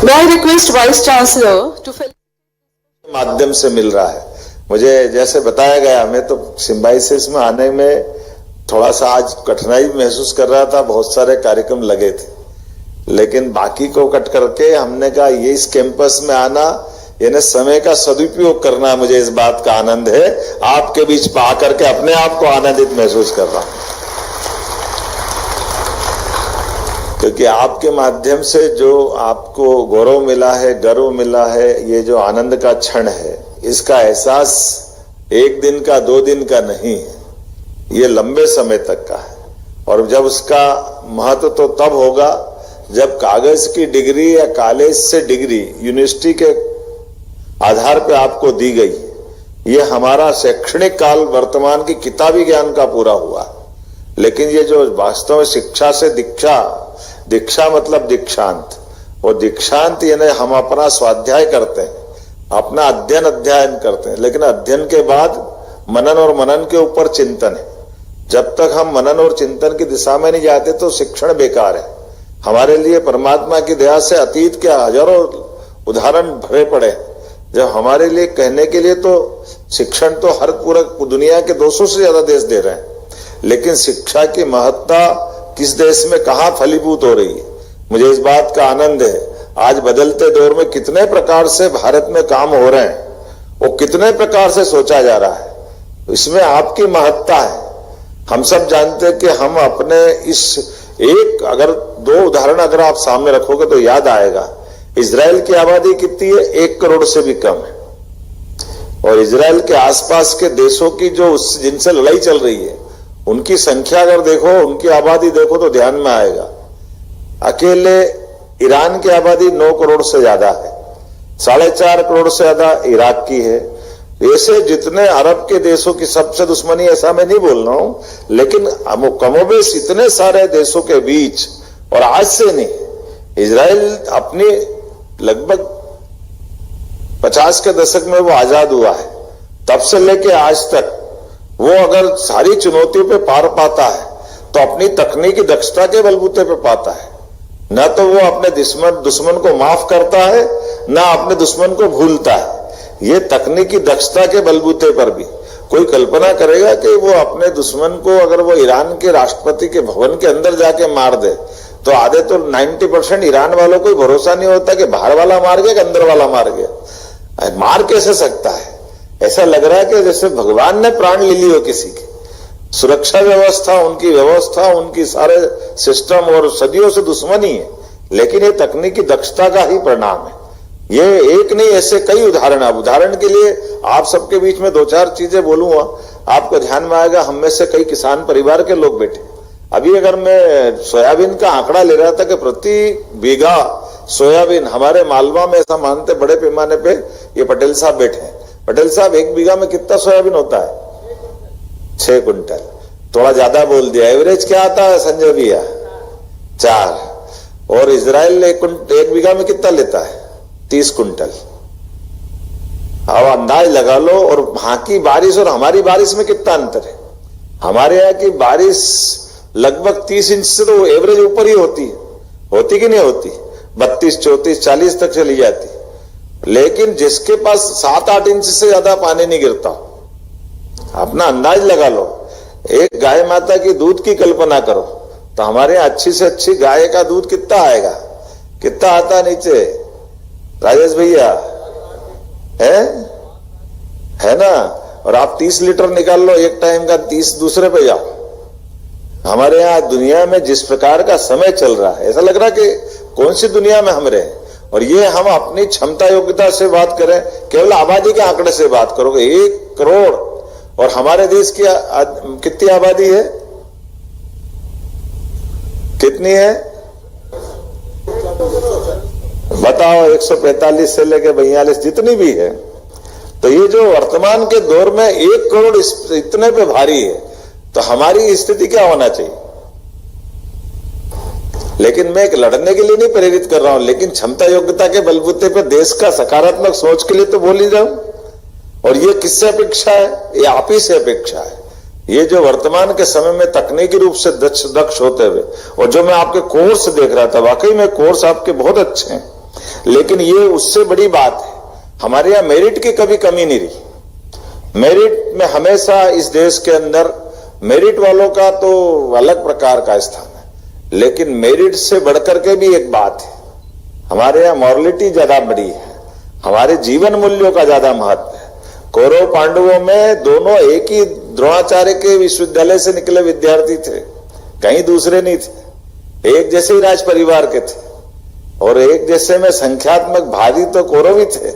May I request Vice Chancellor to fill माध्यम से मिल रहा है। मुझे जैसे बताया गया, मैं तो सिम्बाइसिस में आने में थोड़ा सा आज कठिनाई महसूस कर रहा था, बहुत सारे कार्यक्रम लगे थे, लेकिन बाकी को कट करके हमने कहा ये इस कैंपस में आना यानी समय का सदुपयोग करना। मुझे इस बात का आनंद है, आपके बीच पा करके अपने आप को आनंदित महसूस कर रहा हूं, क्योंकि आपके माध्यम से जो आपको गौरव मिला है, गर्व मिला है, ये जो आनंद का क्षण है, इसका एहसास एक दिन का, 2 दिन का नहीं है, ये लंबे समय तक का है। और जब उसका महत्व तो तब होगा जब कागज की डिग्री या कॉलेज से डिग्री यूनिवर्सिटी के आधार पे आपको दी गई। ये हमारा शैक्षणिक काल वर्तमान की किताबी ज्ञान का पूरा हुआ, लेकिन ये जो वास्तव में शिक्षा से दीक्षा, दीक्षा मतलब दीक्षांत, और दीक्षांत यानी हम अपना स्वाध्याय करते हैं, अपना अध्ययन करते हैं, लेकिन अध्ययन के बाद मनन और मनन के ऊपर चिंतन है। जब तक हम मनन और चिंतन की दिशा में नहीं जाते तो शिक्षण बेकार है। हमारे लिए परमात्मा की दया से अतीत के हजारों उदाहरण भरे पड़े, जब हमारे लिए कहने के लिए तो शिक्षण तो हर पूरा दुनिया के 200 से ज्यादा देश दे रहे हैं, लेकिन शिक्षा की महत्ता किस देश में कहां फलीभूत हो रही है। मुझे इस बात का आनंद है, आज बदलते दौर में कितने प्रकार से भारत में काम हो रहे हैं, वो कितने प्रकार से सोचा जा रहा है, इसमें आपकी महत्ता है। हम सब जानते हैं कि हम अपने इस एक अगर 2 उदाहरण अगर आप सामने रखोगे तो याद आएगा, इजराइल की आबादी कितनी है? 1 करोड़ से भी कम है, और इजराइल के आसपास के देशों की जो जिनसे लड़ाई चल रही है उनकी संख्या अगर देखो, उनकी आबादी देखो तो ध्यान में आएगा। अकेले ईरान की आबादी 9 करोड़ से ज्यादा है, 4.5 करोड़ से ज्यादा इराक की है। ऐसे जितने अरब के देशों की सबसे दुश्मनी, ऐसा मैं नहीं बोल रहा हूं, लेकिन कमोबेश इतने सारे देशों के बीच, और आज से नहीं, इजराइल अपनी लगभग 50 के दशक में वो आजाद हुआ है, तब से लेके आज तक वो अगर सारी चुनौतियों पे पार पाता है तो अपनी तकनीकी दक्षता के बलबूते पे पाता है। न तो वो अपने दुश्मन को माफ करता है, न अपने दुश्मन को भूलता है। ये तकनीकी दक्षता के बलबूते पर भी कोई कल्पना करेगा कि वो अपने दुश्मन को अगर वो ईरान के राष्ट्रपति के भवन के अंदर जाके मार दे तो आधे तो 90% ईरान वालों को भरोसा नहीं होता कि बाहर वाला मार गया कि अंदर वाला मार गया। मार कैसे सकता है? ऐसा लग रहा है कि जैसे भगवान ने प्राण ले ली हो किसी की। सुरक्षा व्यवस्था, उनकी सारे सिस्टम और सदियों से दुश्मनी है, लेकिन ये तकनीकी दक्षता का ही परिणाम है। ये एक नहीं, ऐसे कई उदाहरण। अब उदाहरण के लिए आप सबके बीच में 2-4 चीजें बोलूंगा, आपको ध्यान में आएगा। हम में से कई किसान परिवार के लोग बैठे। अभी अगर मैं सोयाबीन का आंकड़ा ले रहा था कि प्रति बीघा सोयाबीन हमारे मालवा में, ऐसा मानते बड़े पैमाने पे, ये पटेल साहब बैठे हैं। पटेल साहब, 1 बीघा में कितना सोयाबीन होता है? 6 कुंटल। थोड़ा ज्यादा बोल दिया। एवरेज क्या आता है संजय भैया? 4। और इजराइल 1 बीघा में कितना लेता है? 30 कुंटल। अब अंदाज लगा लो। और वहां की बारिश और हमारी बारिश में कितना अंतर है? हमारे यहाँ की बारिश लगभग 30 इंच से तो एवरेज ऊपर ही होती कि नहीं होती? 32, 34, 40 तक चली जाती। लेकिन जिसके पास 7-8 इंच से ज्यादा पानी नहीं गिरता, अपना अंदाज लगा लो। एक गाय माता की दूध की कल्पना करो तो हमारे यहाँ अच्छी से अच्छी गाय का दूध कितना आएगा? कितना आता नीचे राजेश भैया? है ना? और आप 30 लीटर निकाल लो एक टाइम का, 30 दूसरे पे जाओ। हमारे यहाँ दुनिया में जिस प्रकार का समय चल रहा है, ऐसा लग रहा कि कौन सी दुनिया में हम रहे। और ये हम अपनी क्षमता योग्यता से बात करें, केवल आबादी के आंकड़े से बात करोगे 1 करोड़, और हमारे देश की कितनी आबादी है? कितनी है बताओ? 145 से लेके 42 जितनी भी है। तो ये जो वर्तमान के दौर में 1 करोड़ इतने पे भारी है, तो हमारी स्थिति क्या होना चाहिए? लेकिन मैं लड़ने के लिए नहीं प्रेरित कर रहा हूं, लेकिन क्षमता योग्यता के बलबूते पे देश का सकारात्मक सोच के लिए तो बोल ही जाऊं। और ये किससे अपेक्षा है? ये आप ही से अपेक्षा है। ये जो वर्तमान के समय में तकनीकी रूप से दक्ष होते हुए, और जो मैं आपके कोर्स देख रहा था, वाकई में कोर्स आपके बहुत अच्छे हैं। लेकिन ये उससे बड़ी बात है, हमारे यहाँ मेरिट की कभी कमी नहीं रही। मेरिट में हमेशा इस देश के अंदर मेरिट वालों का तो अलग प्रकार का स्थान है, लेकिन मेरिट से बढ़कर के भी एक बात है, हमारे यहाँ मॉरलिटी ज्यादा बड़ी है, हमारे जीवन मूल्यों का ज्यादा महत्व है। कौरव पांडवों में दोनों एक ही द्रोणाचार्य के विश्वविद्यालय से निकले विद्यार्थी थे, कहीं दूसरे नहीं थे, एक जैसे ही राज परिवार के थे और एक जैसे में संख्यात्मक भारी तो कौरव ही थे।